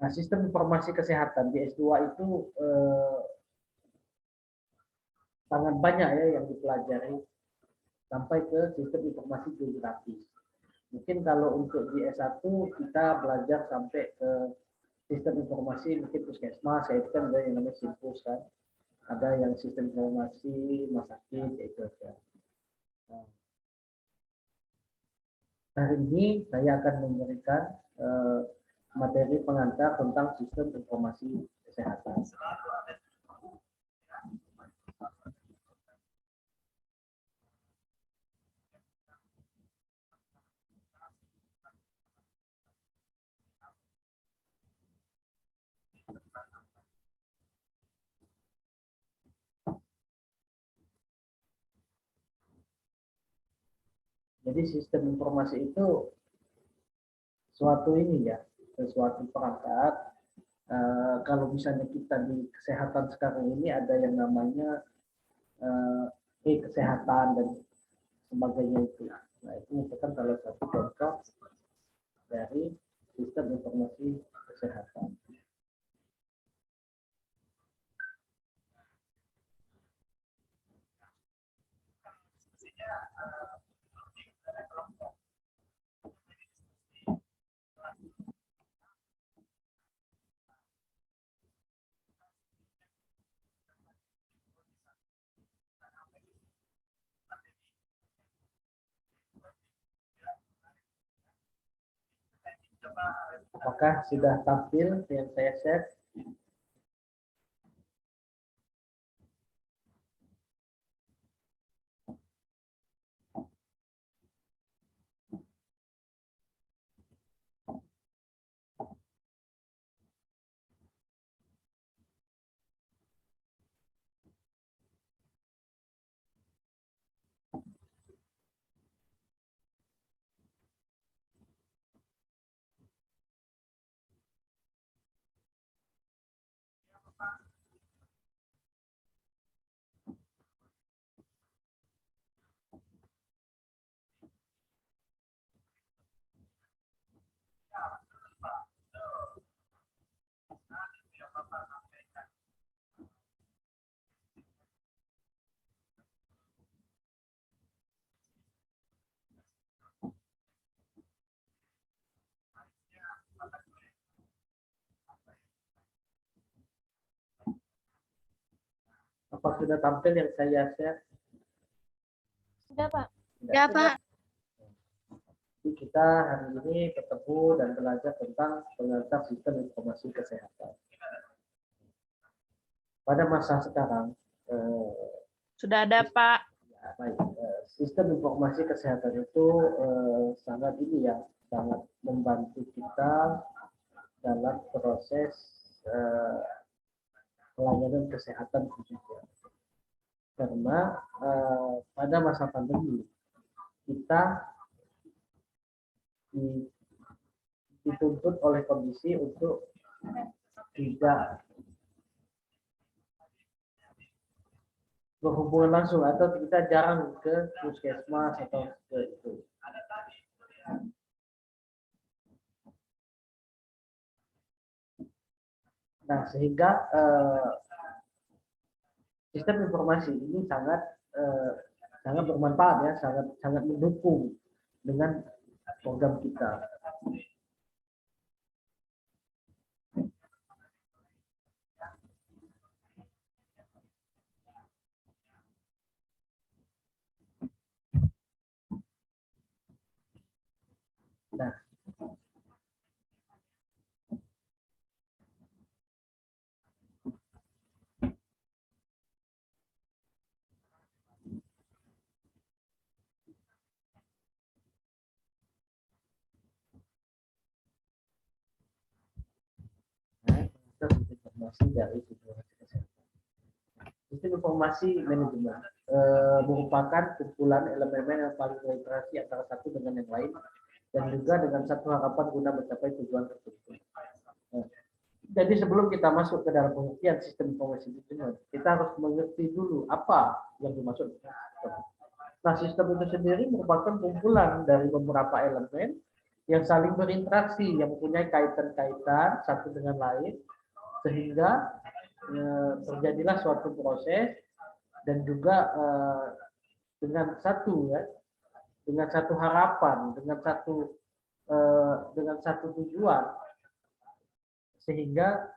Nah, sistem informasi kesehatan di S2 itu sangat banyak ya yang dipelajari sampai ke sistem informasi geografis. Mungkin kalau untuk di S1 kita belajar sampai ke sistem informasi mungkin puskesmas, ya itu kan ada yang namanya simpus kan. Ada yang sistem informasi rumah sakit, itu aja. Nah, hari ini saya akan memberikan materi pengantar tentang sistem informasi kesehatan. Jadi sistem informasi itu suatu ini ya, sesuatu perangkat. Kalau misalnya kita di kesehatan sekarang ini ada yang namanya kesehatan dan sebagainya itu. Nah, itu merupakan salah satu contoh dari sistem informasi kesehatan. Apakah sudah tampil yang saya share? Apa sudah tampil yang saya share? Sudah, Pak. Ya, Pak. Jadi kita hari ini ketemu dan belajar tentang pengantar sistem informasi kesehatan. Pada masa sekarang, Sudah ada, Pak. ya, baik, sistem informasi kesehatan itu sangat ini ya, sangat membantu kita dalam proses pelayanan kesehatan khususnya. Karena pada masa pandemi kita dituntut oleh kondisi untuk tidak berhubungan langsung atau kita jarang ke puskesmas atau ke itu. Nah, sehingga sistem informasi ini sangat bermanfaat ya, sangat mendukung dengan program kita. Nah, informasi dari informasi kesehatan. Sistem informasi manajemen merupakan kumpulan elemen yang paling berinteraksi antara satu dengan yang lain dan juga dengan satu harapan guna mencapai tujuan tertentu. Jadi sebelum kita masuk ke dalam pengertian sistem informasi manajemen, kita harus mengerti dulu apa yang dimaksud dengan sistem. Nah, sistem itu sendiri merupakan kumpulan dari beberapa elemen yang saling berinteraksi, yang mempunyai kaitan-kaitan satu dengan lain, sehingga terjadilah suatu proses dan juga dengan satu harapan, dengan satu tujuan, sehingga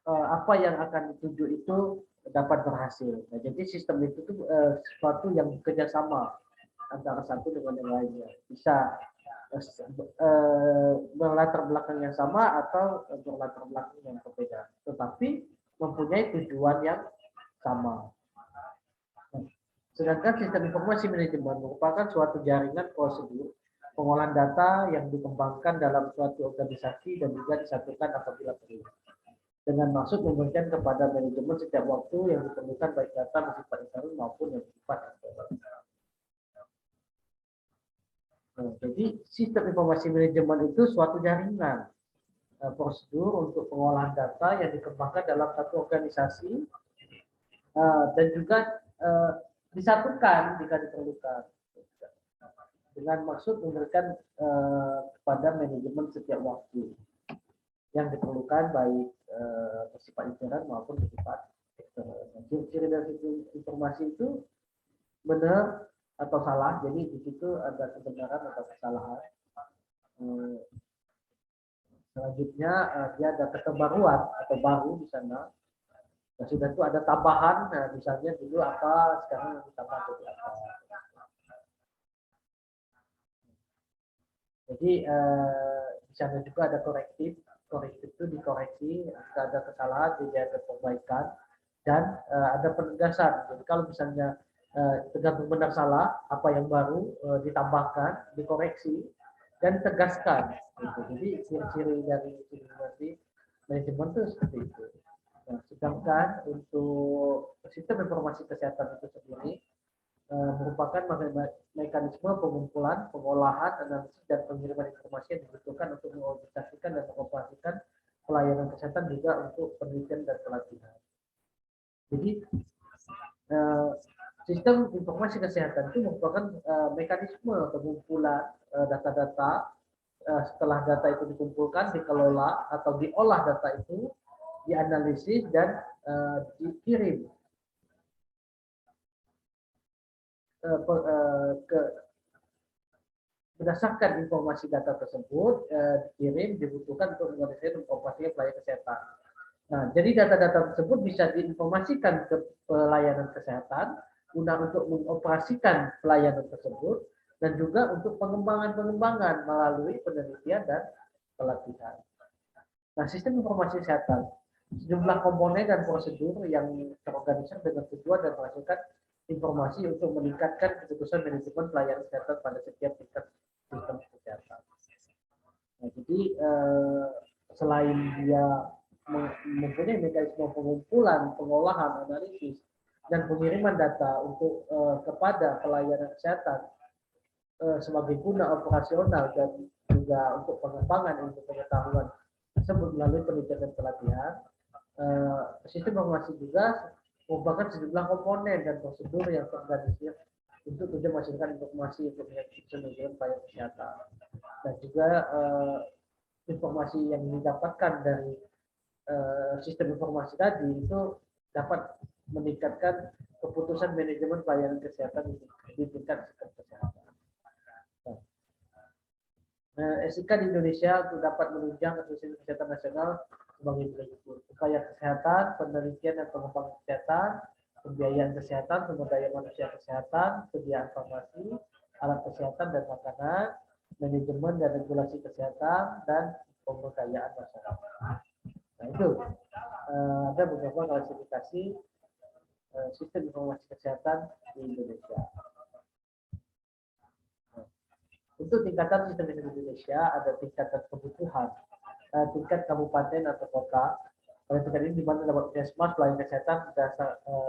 apa yang akan dituju itu dapat berhasil. Nah, jadi sistem itu tuh sesuatu yang kerjasama antara satu dengan yang lainnya. Bisa berlatar belakang yang sama atau berlatar belakang yang berbeda, tetapi mempunyai tujuan yang sama. Sedangkan sistem informasi manajemen merupakan suatu jaringan prosedur pengolahan data yang dikembangkan dalam suatu organisasi dan juga disatukan apabila perlu, dengan maksud memberikan kepada manajemen setiap waktu yang diperlukan baik data bersifat internal maupun yang bersifat eksternal. Nah, jadi sistem informasi manajemen itu suatu jaringan prosedur untuk pengolahan data yang dikembangkan dalam satu organisasi dan juga disatukan jika diperlukan, dengan maksud memberikan kepada manajemen setiap waktu yang diperlukan baik bersifat internal maupun bersifat eksternal. Ciri dari informasi itu benar atau salah, jadi di situ ada kebenaran atau kesalahan. Selanjutnya dia ada keterbaruan atau baru di sana. Nah, sudah itu ada tambahan, nah, misalnya dulu apa, sekarang ditambah jadi apa. Jadi di sana juga ada korektif itu dikoreksi, jika ada kesalahan jadi ada perbaikan, dan ada penegasan. Jadi kalau misalnya tergantung benar salah, apa yang baru ditambahkan, dikoreksi, dan tegaskan. Gitu. Jadi ciri-ciri dari informasi manajemen itu seperti itu. Nah, sedangkan untuk sistem informasi kesehatan itu sendiri merupakan mekanisme pengumpulan, pengolahan, analisis, dan pengiriman informasi yang dibutuhkan untuk mengorganisasikan dan mengoperasikan pelayanan kesehatan juga untuk penelitian dan pelatihan. Jadi sistem informasi kesehatan itu merupakan mekanisme pengumpulan data-data. Setelah data itu dikumpulkan, dikelola atau diolah data itu, dianalisis dan dikirim berdasarkan informasi data tersebut dikirim dibutuhkan untuk mengoperasikan pelayanan kesehatan. Nah, jadi data-data tersebut bisa diinformasikan ke pelayanan kesehatan guna untuk mengoperasikan pelayanan tersebut dan juga untuk pengembangan melalui penelitian dan pelatihan. Nah, sistem informasi kesehatan, sejumlah komponen dan prosedur yang terorganisir dengan tujuan dan menghasilkan informasi untuk meningkatkan keputusan manajemen pelayanan kesehatan pada setiap tingkat sistem kesehatan. Nah, jadi selain dia mempunyai mekanisme pengumpulan, pengolahan, analisis, dan pengiriman data untuk kepada pelayanan kesehatan sebagai guna operasional dan juga untuk pengembangan ilmu pengetahuan tersebut melalui penelitian dan pelatihan, sistem informasi juga merupakan sejumlah komponen dan prosedur yang terorganisir untuk tujuan menghasilkan informasi untuk manajemen pelayanan kesehatan, dan juga informasi yang didapatkan dari sistem informasi tadi itu dapat meningkatkan keputusan manajemen pelayanan kesehatan di tingkat sistem kesehatan. SIK di Indonesia untuk dapat menunjang sistem kesehatan nasional sebagai berikut: upaya kesehatan, penelitian dan pengembangan kesehatan, pembiayaan kesehatan, sumber daya manusia kesehatan, sediaan farmasi, alat kesehatan dan makanan, manajemen dan regulasi kesehatan, dan pemberdayaan masyarakat. Nah, itu ada beberapa klasifikasi sistem informasi kesehatan di Indonesia. Untuk tingkatan sistem kesehatan di Indonesia ada tingkatan kebutuhan, tingkat kabupaten atau kota. Pada tingkat ini di mana dapat puskesmas pelayanan kesehatan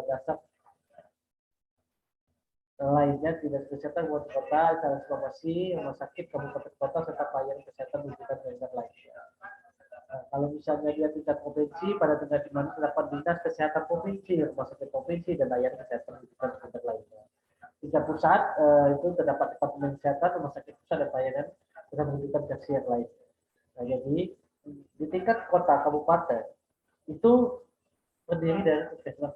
dasar lainnya tidak kesehatan buat kota, instalasi farmasi, rumah sakit kabupaten kota serta pelayanan kesehatan rujukan dan lainnya. Kalau misalnya dia tingkat provinsi, pada tingkat di mana terdapat dinas kesehatan provinsi, rumah sakit provinsi, dan layanan kesehatan rujukan dan lainnya. Tingkat pusat itu terdapat 40 Departemen Kesehatan, Rumah Sakit Pusat dan Pelayanan dengan rujukan tersier lain. Nah, jadi di tingkat kota kabupaten itu terdiri dari puskesmas.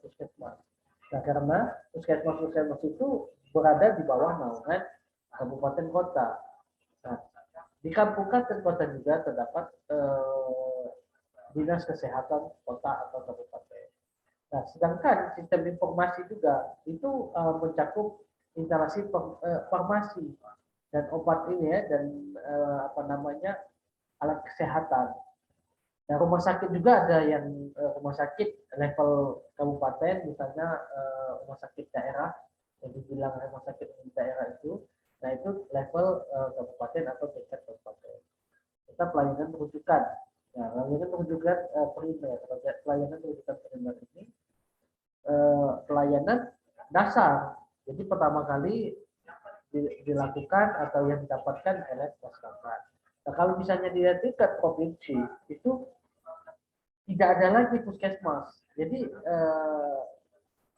Nah, karena puskesmas itu berada di bawah naungan kabupaten kota. Nah, di kabupaten kota juga terdapat dinas kesehatan kota atau kabupaten. Nah, sedangkan sistem informasi juga itu mencakup instalasi farmasi dan obat ini ya, dan apa namanya alat kesehatan. Nah, rumah sakit juga ada yang rumah sakit level kabupaten, misalnya rumah sakit daerah yang dibilang rumah sakit daerah itu. Nah, itu level kabupaten atau tingkat kabupaten. Kita pelayanan rujukan. Nah, pelayanan rujukan primer. Pelayanan rujukan primer ini pelayanan dasar. Jadi pertama kali dilakukan atau yang didapatkan oleh masyarakat. Nah, kalau misalnya di tingkat provinsi itu tidak ada lagi puskesmas. Jadi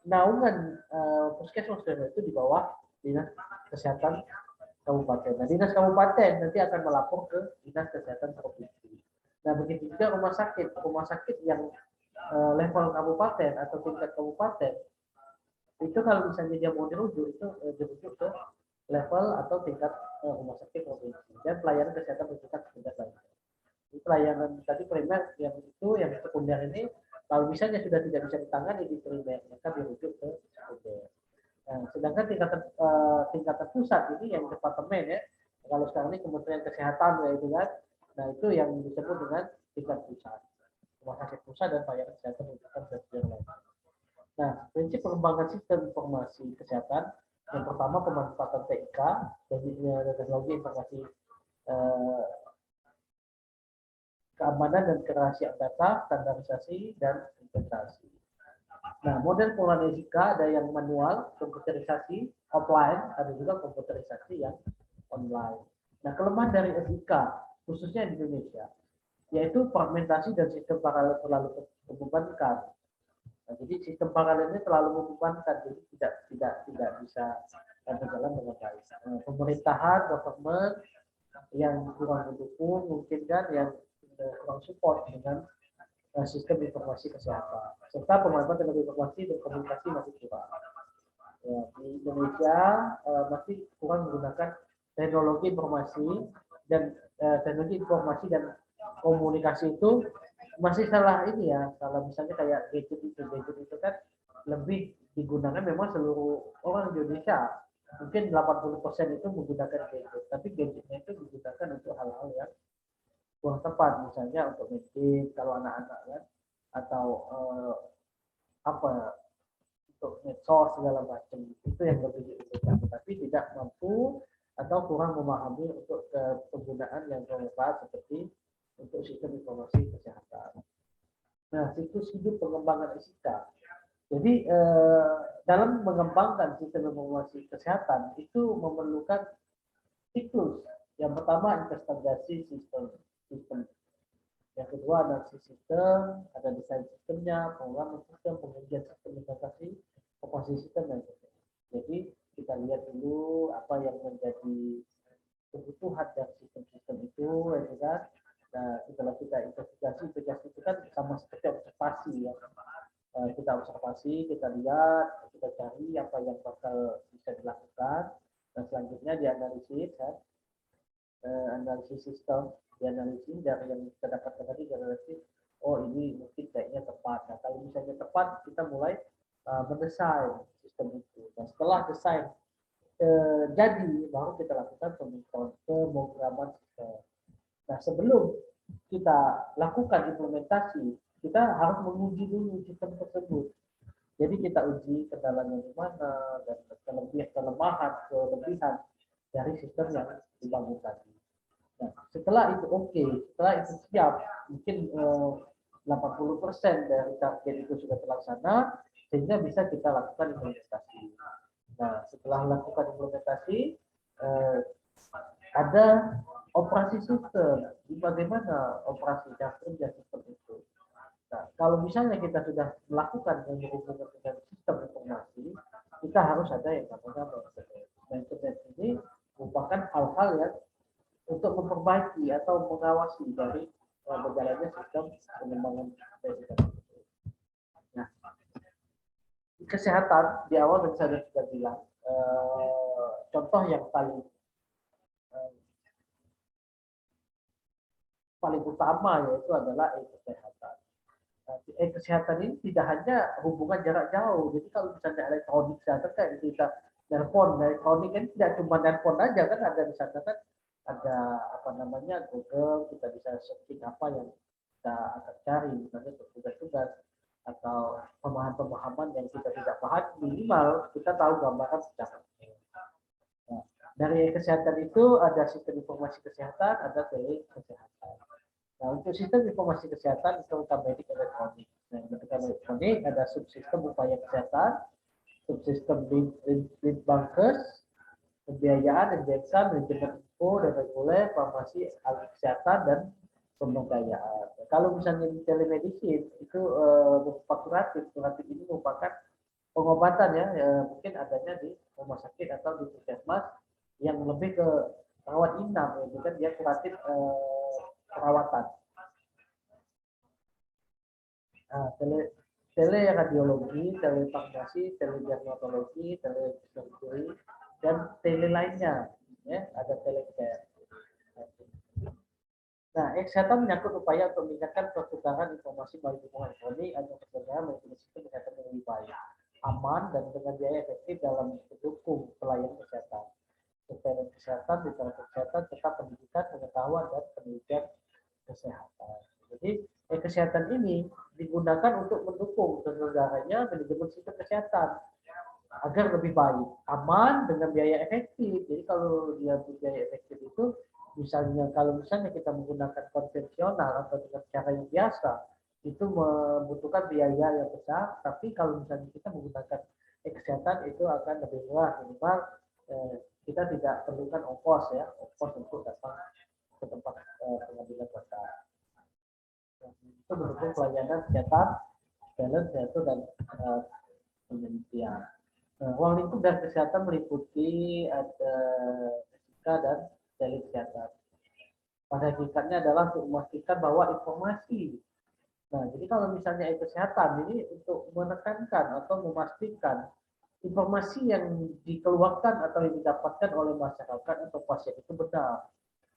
naungan puskesmas itu di bawah dinas kesehatan kabupaten. Nah, dinas kabupaten nanti akan melapor ke dinas kesehatan provinsi. Nah, begitu juga rumah sakit yang level kabupaten atau tingkat kabupaten itu kalau misalnya dia mau dirujuk itu dirujuk ke level atau tingkat rumah sakit provinsi dan pelayanan kesehatan rujukan tingkat lain. Pelayanan tadi primer yang itu yang sekunder ini kalau misalnya sudah tidak bisa ditangani di primer maka dirujuk ke sekunder. Nah, sedangkan tingkatan pusat ini yang departemen ya, kalau sekarang ini Kementerian Kesehatan ya itu kan, nah itu yang disebut dengan tingkat pusat, rumah sakit pusat dan pelayanan kesehatan rujukan tersier lain. Nah, prinsip pengembangan sistem informasi kesehatan yang pertama pemanfaatan TIK, teknologi informasi keamanan dan kerahasiaan data, standarisasi dan integrasi. Nah, model pengelolaan SIK ada yang manual, komputerisasi, offline, ada juga komputerisasi yang online. Nah, kelemahan dari SIK, khususnya di Indonesia, yaitu fragmentasi dan sistem paralel terlalu membebankan. Nah, jadi sistem paralel ini terlalu membebankan, jadi tidak bisa berjalan dengan baik. Nah, pemerintahan, government yang kurang mendukung, mungkin kan yang kurang support dengan sistem informasi kesehatan serta pemanfaatan teknologi informasi dan komunikasi masih kurang. Ya, di Indonesia masih kurang menggunakan teknologi informasi dan komunikasi itu masih salah ini ya, salah misalnya kayak gadget itu kan lebih digunakan memang seluruh orang Indonesia. Mungkin 80% itu menggunakan gadget, tapi gadgetnya itu digunakan untuk hal-hal yang kurang tepat, misalnya untuk meeting kalau anak-anak kan, atau apa untuk medsos segala macam itu yang lebih digunakan, tapi tidak mampu atau kurang memahami untuk penggunaan yang bermanfaat seperti untuk sistem informasi kesehatan. Nah, siklus hidup pengembangan SIK. Jadi dalam mengembangkan sistem informasi kesehatan itu memerlukan siklus. Yang pertama investigasi sistem. Yang kedua analisis sistem, ada desain sistemnya, pengembangan sistem, pengujian sistem investasi, operasi sistem dan sebagainya. Jadi kita lihat dulu apa yang menjadi kebutuhan dari sistem-sistem itu, ya kan. Nah, setelah kita investigasi itu kan sama seperti observasi ya. Kita observasi, kita lihat, kita cari apa yang bakal bisa dilakukan, dan selanjutnya dianalisis kan. Analisis sistem, dianalisis dari yang kita dapatkan tadi, dianalisis, oh ini mungkin kayaknya tepat. Nah, kalau misalnya tepat, kita mulai mendesain sistem itu. Dan setelah desain jadi, baru kita lakukan pemrograman sistem. Nah, sebelum kita lakukan implementasi, kita harus menguji dulu sistem tersebut. Jadi kita uji kendalanya di mana dan kelemahan dari sistem yang dibangun tadi. Nah, setelah itu oke, setelah itu siap, mungkin 80% dari target itu sudah terlaksana, sehingga bisa kita lakukan implementasi. Nah, setelah melakukan implementasi, ada operasi sistem, bagaimana operasi dan kerja sistem itu. Nah, kalau misalnya kita sudah melakukan yang berhubungan dengan sistem informasi, kita harus ada yang namanya maintenance. Maintenance ini merupakan hal-hal yang untuk memperbaiki atau mengawasi dari berjalannya sistem pengembangan pendidikan. Nah, kesehatan di awal dan saya sudah bilang, contoh yang paling utama yaitu adalah kesehatan. Kesehatan ini tidak hanya hubungan jarak jauh. Jadi kalau misalnya elektronik kesehatan kan kita telepon elektronik kan tidak cuma telepon aja kan, ada di sana kan ada apa namanya Google, kita bisa searching apa yang kita akan cari, misalnya tugas-tugas atau pemahaman-pemahaman yang kita tidak paham, minimal kita tahu gambaran secara. Nah, dari kesehatan itu ada sistem informasi kesehatan, ada tele kesehatan. Nah, untuk sistem informasi kesehatan itu medik elektronik. Nah, medik elektronik ada subsistem upaya kesehatan, subsistem lead bankers, pembiayaan, injection, manajemen info dan reguler, farmasi, alat kesehatan dan pemberdayaan. Kalau misalnya di telemedicine itu berupa kuratif, kuratif ini merupakan pengobatan ya, mungkin adanya di rumah sakit atau di puskesmas yang lebih ke rawat inap, ya, kan dia kuratif perawatan. Nah, teleradiologi, telefarmasi, telediagnosologi, telesurgery, dan tele lainnya, ya, ada telecare. Nah, kesehatan menyangkut upaya untuk meningkatkan pertukaran informasi melalui hubungan elektronik agar pekerjaan manajemen sistem kesehatan yang lebih baik, aman, dan dengan biaya efektif dalam mendukung pelayanan kesehatan. Surveillance kesehatan, literasi kesehatan, serta pendidikan, pengetahuan, dan penelitian kesehatan. Jadi, kesehatan ini digunakan untuk mendukung terselenggaranya manajemen sistem kesehatan agar lebih baik, aman, dengan biaya efektif. Jadi kalau dia biaya efektif itu, misalnya kalau misalnya kita menggunakan konvensional atau dengan cara yang biasa, itu membutuhkan biaya yang besar. Tapi kalau misalnya kita menggunakan kesehatan itu akan lebih murah, minimal kita tidak perlukan ongkos ya, ongkos untuk datang ke tempat pengambilan data. Itu mendukung pelayanan kesehatan, balance yaitu dan penelitian. Ruang lingkup dan kesehatan meliputi ada etika dan kesehatan. Pada hakikatnya adalah untuk memastikan bahwa informasi. Nah, jadi kalau misalnya kesehatan ini untuk menekankan atau memastikan informasi yang dikeluarkan atau yang didapatkan oleh masyarakat atau pasien itu benar,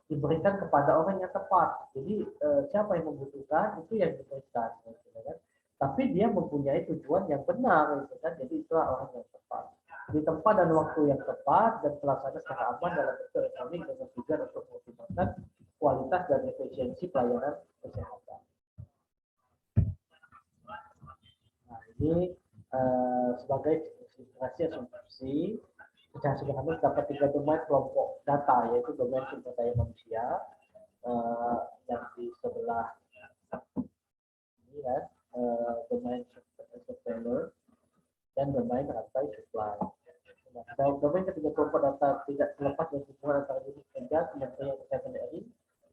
diberikan kepada orang yang tepat. Jadi siapa yang membutuhkan itu yang diberikan, gitu kan? Tapi dia mempunyai tujuan yang benar, gitu kan? Jadi itulah orang yang tepat di tempat dan waktu yang tepat dan terlaksana secara aman dalam bentuk elektronik dengan tujuan untuk mengoptimalkan kualitas dan efisiensi pelayanan kesehatan. Nah, ini sebagai ilustrasi asumsi secara sederhana dapat 3 domain kelompok data, yaitu domain sumber daya manusia yang di sebelah ini kan, domain surveillance dan domain rantai supply. Nah, domain ketiga kelompok data tidak terlepas dari hubungan antara unit kerja, Kementerian Kesehatan RI,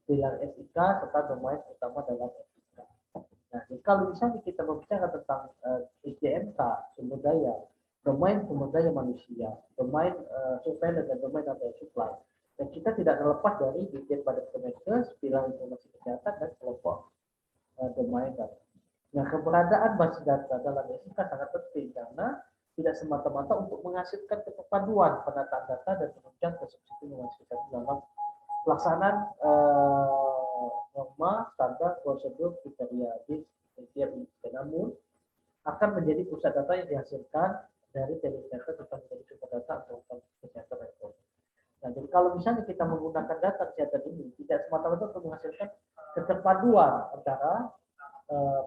pilar SIK, serta domain utama dalam SIK. Nah, jadi kalau misalnya kita berbicara tentang SDMK, sumber daya, domain sumber daya manusia, domain surveillance dan domain rantai supply, dan kita tidak terlepas dari Dirjen Badan Kemenkes, pilar informasi kesehatan, dan kelompok domain data. Nah, keberadaan basis data dalam SIK sangat penting karena tidak semata-mata untuk menghasilkan keterpaduan penataan data dan penunjang kesuksesan informasi dalam pelaksanaan norma, standar, prosedur, kriteria di setiap industri. Namun, akan menjadi pusat data yang dihasilkan dari teledata tentang menjadi sumber data untuk kesehatan elektronik. Nah, jadi kalau misalnya kita menggunakan data kesehatan ini tidak semata-mata untuk menghasilkan keterpaduan antara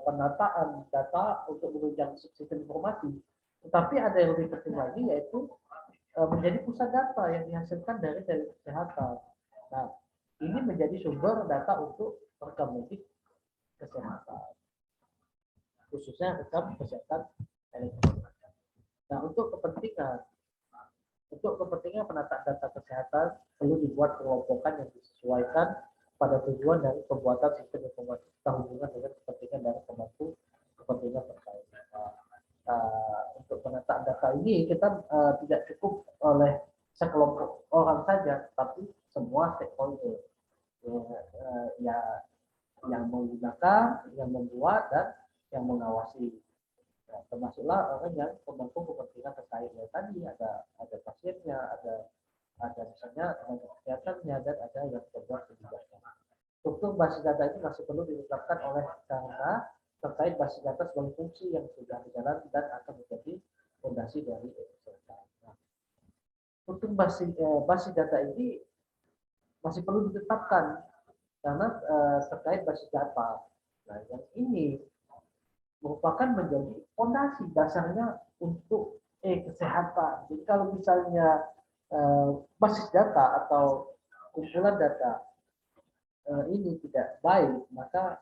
penataan data untuk menunjang sistem informasi, tetapi ada yang lebih penting lagi yaitu menjadi pusat data yang dihasilkan dari kesehatan. Nah, ini menjadi sumber data untuk rekam medik kesehatan, khususnya rekam kesehatan elektronik. Nah, untuk kepentingan penataan data kesehatan perlu dibuat kelompokan yang disesuaikan pada tujuan dari pembuatan sistem informasi hubungan dengan kepentingan dari pemangku kepentingan terkait. Untuk penataan data ini kita tidak cukup oleh sekelompok orang saja, tapi semua stakeholder ya, yang menggunakan, yang membuat, dan yang mengawasi. Nah, termasuklah orang yang pemangku kepentingan terkait tadi, ada pasiennya, ada misalnya tenaga kesehatannya, dan ada yang pembuat kebijakan. Struktur basis data itu masih perlu ditetapkan karena terkait basis data sebagai fungsi yang sudah berjalan dan akan menjadi fondasi dari kesehatan. Nah, struktur basis data ini masih perlu ditetapkan karena terkait basis data. Nah, yang ini merupakan menjadi fondasi dasarnya untuk kesehatan. Jadi kalau misalnya basis data atau kumpulan data ini tidak baik, maka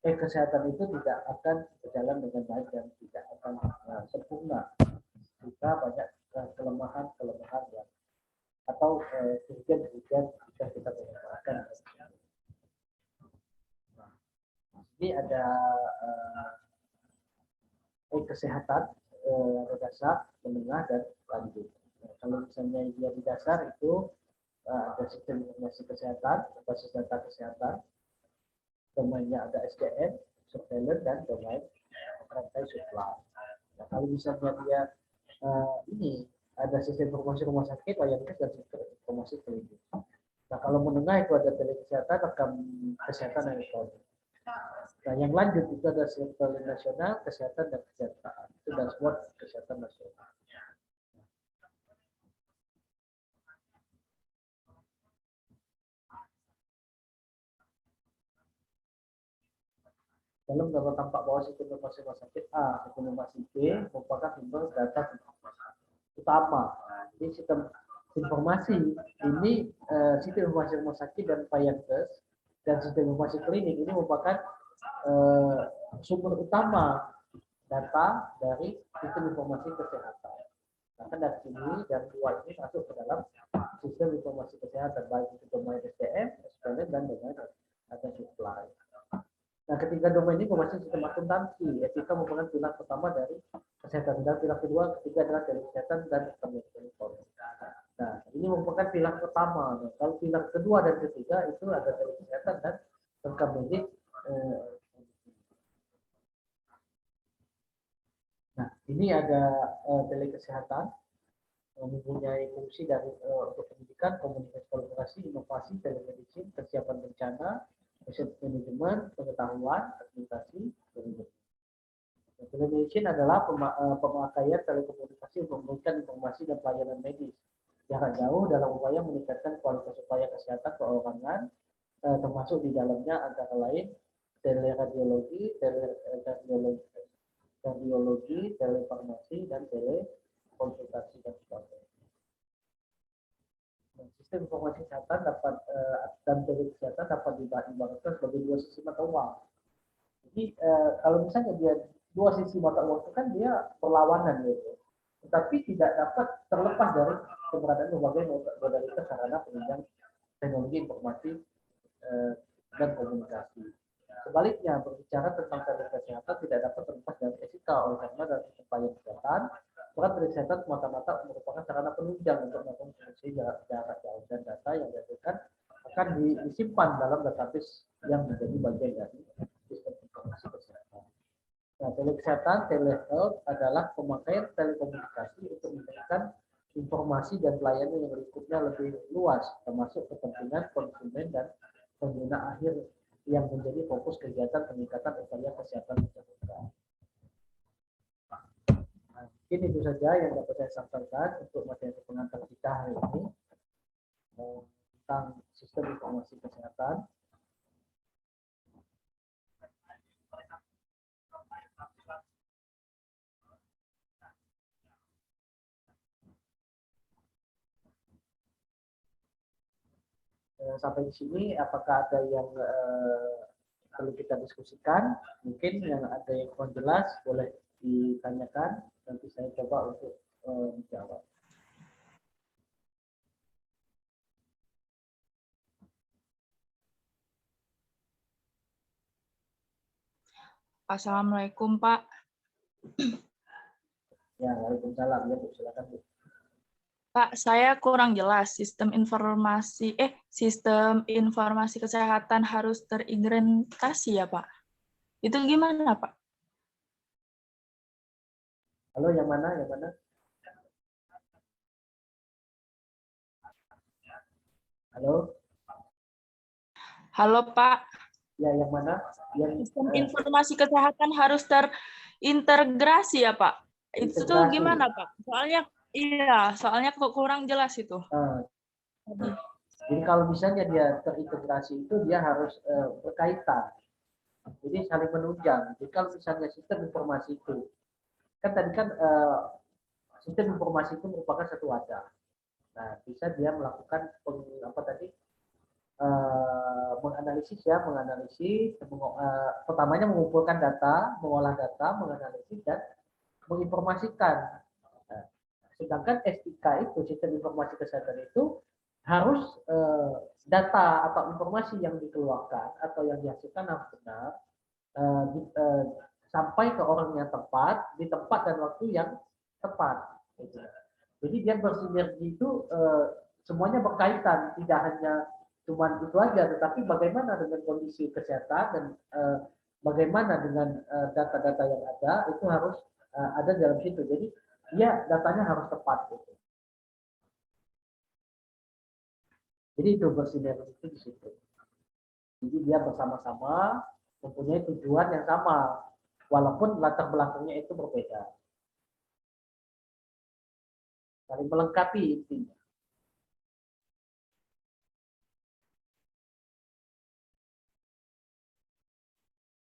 kesehatan itu tidak akan berjalan dengan baik dan tidak akan sempurna jika banyak kelemahan-kelemahan yang atau kerugian-kerugian jika kita menggunakan. Ini ada kesehatan dasar, menengah, dan lanjut. Nah, kalau misalnya dia di dasar itu ada sistem informasi kesehatan, basis data kesehatan, domainnya ada SDM, surveillance, dan domain rantai supply. Nah, kalau misalnya dia ini ada sistem informasi rumah sakit, layanan dan sistem informasi klinik. Nah, kalau menengah itu ada telekesehatan, rekam kesehatan elektronik. Nah, yang lanjut itu ada survei nasional, kesehatan dan kesejahteraan. Itu dashboard kesehatan nasional. Dalam gambar tampak bahwa sistem informasi rumah sakit A, sistem informasi B merupakan sumber data utama. Jadi sistem informasi ini, sistem informasi rumah sakit dan Payankes dan sistem informasi klinik ini merupakan sumber utama data dari sistem informasi kesehatan. Maka dari sini dan dua ini masuk ke dalam sistem informasi kesehatan, baik itu domain SDM, SPN, dan domain data supply. Nah, ketiga domain ini informasi sistem akuntansi, etika merupakan pilar pertama dari kesehatan, dan pilar kedua, ketiga adalah kesehatan dan ekonomi. Nah, ini merupakan pilar pertama. Nah, kalau pilar kedua dan ketiga itu ada kesehatan dan rekam medik. Nah, ini ada telekesehatan mempunyai fungsi dari untuk pendidikan, komunikasi, kolaborasi, inovasi, telemedicine, kesiapan bencana, riset manajemen, pengetahuan, administrasi, dan telemedicine adalah pemakaian telekomunikasi untuk memberikan informasi dan pelayanan medis jarak jauh dalam upaya meningkatkan kualitas upaya kesehatan perorangan, termasuk di dalamnya antara lain teleradiologi, kardiologi, telefarmasi, dan telekonsultasi dan sebagainya. Sistem informasi kesehatan dan telekesehatan dapat diibaratkan sebagai dua sisi mata uang. Jadi kalau misalnya dia dua sisi mata uang itu kan dia perlawanan gitu, tetapi tidak dapat terlepas dari keberadaan berbagai modalitas sarana penunjang teknologi informasi dan komunikasi. Sebaliknya, berbicara tentang telekesehatan tidak dapat terlepas dari etika, oleh karena dalam upaya kesehatan, peran telekesehatan semata-mata merupakan sarana penunjang untuk melakukan fungsi jarak jauh, dan data yang dihasilkan akan disimpan dalam database yang menjadi bagian dari sistem informasi kesehatan. Nah, telekesehatan, telehealth adalah pemakaian telekomunikasi untuk memberikan informasi dan pelayanan yang lingkupnya lebih luas, termasuk kepentingan konsumen dan pengguna akhir yang menjadi fokus kegiatan peningkatan upaya kesehatan masyarakat. Nah, mungkin itu saja yang dapat saya sampaikan untuk materi pengantar kita hari ini tentang sistem informasi kesehatan. Sampai di sini, apakah ada yang perlu kita diskusikan? Mungkin yang ada yang kurang jelas boleh ditanyakan, nanti saya coba untuk menjawab. Assalamualaikum, Pak. Ya, waalaikumsalam. Ya, Bu, silakan, Bu. Pak, saya kurang jelas. Sistem informasi kesehatan harus terintegrasi ya, Pak. Itu gimana, Pak? Halo, yang mana? Yang mana? Halo? Halo, Pak. Ya, yang mana? Yang Sistem informasi kesehatan harus terintegrasi ya, Pak. Itu tuh integrasi. gimana, Pak? Soalnya kok kurang jelas itu. Nah, jadi kalau misalnya dia terintegrasi itu dia harus berkaitan. Jadi saling menunjang. Jadi kalau misalnya sistem informasi itu, kan tadi kan sistem informasi itu merupakan satu wadah. Nah, bisa dia melakukan apa tadi menganalisis ya, pertamanya mengumpulkan data, mengolah data, menganalisis dan menginformasikan. Nah, sedangkan SIK itu sistem informasi kesehatan itu harus data atau informasi yang dikeluarkan atau yang dihasilkan harus benar sampai ke orang yang tepat di tempat dan waktu yang tepat. Gitu. Jadi dia bersinergi itu semuanya berkaitan, tidak hanya cuma itu aja, tetapi bagaimana dengan kondisi kesehatan dan bagaimana dengan data-data yang ada itu harus ada dalam situ. Jadi dia datanya harus tepat. Gitu. Jadi itu bersinergi itu di situ. Jadi dia bersama-sama mempunyai tujuan yang sama, walaupun latar belakangnya itu berbeda. Saling melengkapi intinya.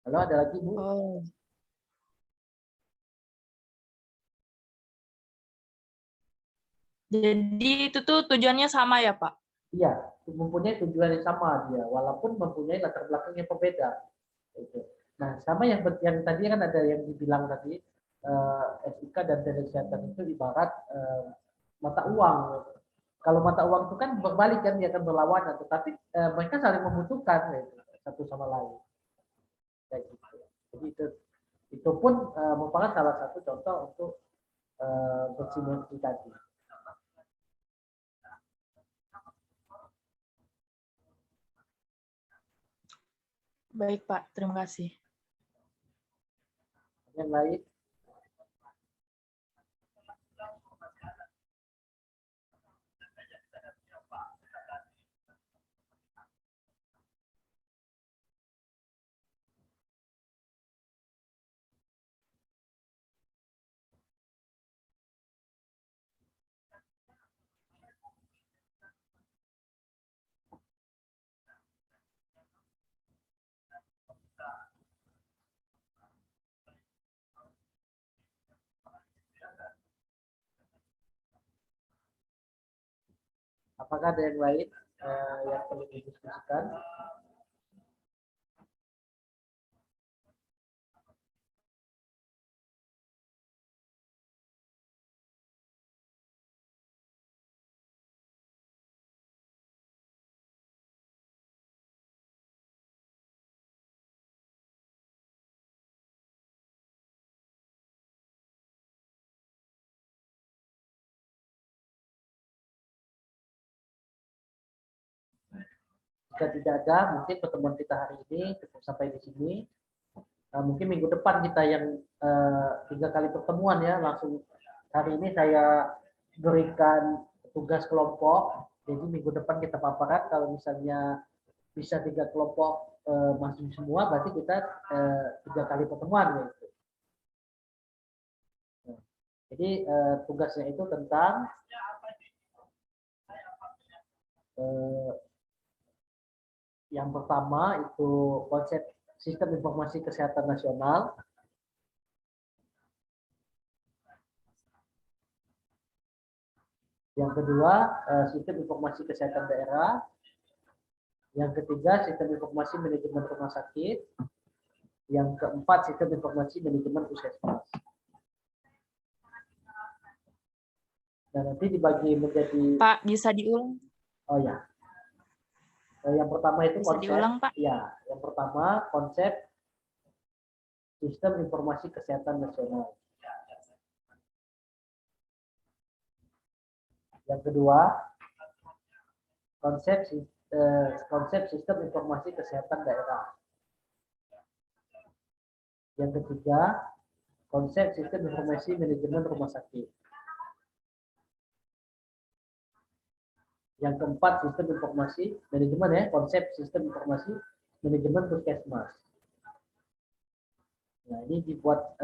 Halo, ada lagi, Bu? Oh. Jadi itu tuh tujuannya sama ya, Pak? Iya, mempunyai tujuan yang sama dia, walaupun mempunyai latar belakang yang berbeda. Gitu. Nah, sama yang tadi kan ada yang dibilang tadi, etika dan teknik kesehatan itu ibarat mata uang. Kalau mata uang itu kan berbalik kan, dia akan berlawanan, tetapi mereka saling membutuhkan gitu, satu sama lain. Kayak gitu. Jadi itu pun merupakan salah satu contoh untuk bersinergi tadi. Baik, Pak. Terima kasih. Yang lain? Apakah ada yang lain yang perlu didiskusikan? Jika tidak ada, mungkin pertemuan kita hari ini cukup sampai di sini. Mungkin minggu depan kita yang 3 kali pertemuan ya, langsung hari ini saya berikan tugas kelompok. Jadi minggu depan kita paparan, kalau misalnya bisa 3 kelompok masuk semua, berarti kita 3 kali pertemuan. Gitu. Jadi tugasnya itu tentang yang pertama itu konsep sistem informasi kesehatan nasional. Yang kedua, sistem informasi kesehatan daerah. Yang ketiga, sistem informasi manajemen rumah sakit. Yang keempat, sistem informasi manajemen puskesmas. Dan nanti dibagi menjadi... Pak, bisa diulang? Oh ya. Yang pertama itu Bisa konsep. diulang, Pak? Ya, yang pertama konsep sistem informasi kesehatan nasional. Yang kedua, konsep sistem informasi kesehatan daerah. Yang ketiga, konsep sistem informasi manajemen rumah sakit. Yang keempat, sistem informasi manajemen ya, konsep sistem informasi manajemen puskesmas. Nah, ini dibuat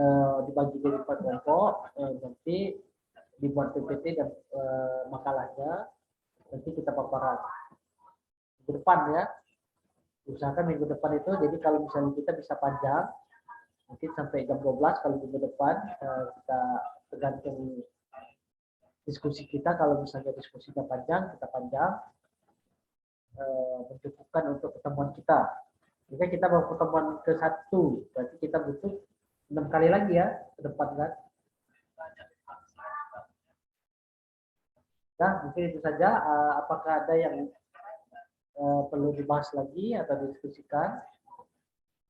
dibagi jadi 4 kelompok, nanti dibuat PPT dan makalahnya nanti kita paparan minggu depan ya. Usahakan minggu depan itu, jadi kalau misalnya kita bisa panjang, mungkin sampai jam 12 kalau minggu depan kita tergantung diskusi kita. Kalau misalnya diskusinya panjang, kita panjang, mencukupkan untuk pertemuan kita. Jika kita mau pertemuan ke-1, berarti kita butuh 6 kali lagi ya ke depan kan. Nah, mungkin itu saja. Apakah ada yang perlu dibahas lagi atau didiskusikan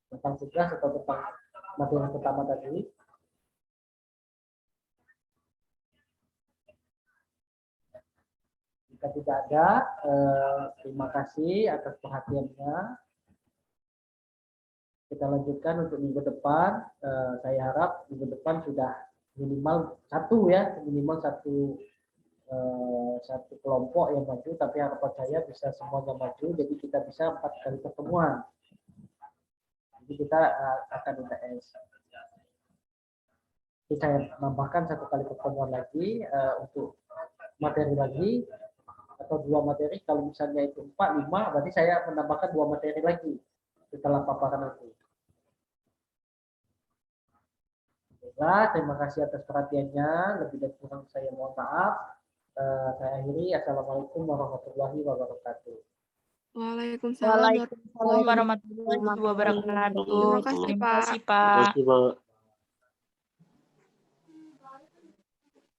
tentang tugas atau tentang materi pertama tadi? Jika tidak ada, terima kasih atas perhatiannya. Kita lanjutkan untuk minggu depan. Saya harap minggu depan sudah minimal satu ya, minimal satu kelompok yang maju, tapi harapan saya bisa semuanya maju, jadi kita bisa 4 kali pertemuan. Jadi kita akan UTS. Jadi saya menambahkan 1 kali pertemuan lagi untuk materi lagi, atau 2 materi. Kalau misalnya itu 4, 5, berarti saya menambahkan 2 materi lagi setelah paparan itu. Baiklah, terima kasih atas perhatiannya. Lebih dan kurang saya mohon maaf. Saya akhiri. Assalamualaikum warahmatullahi wabarakatuh. Waalaikumsalam Waalaikumsalam warahmatullahi wabarakatuh. Terima kasih, Terima Pak. kasih, Pak.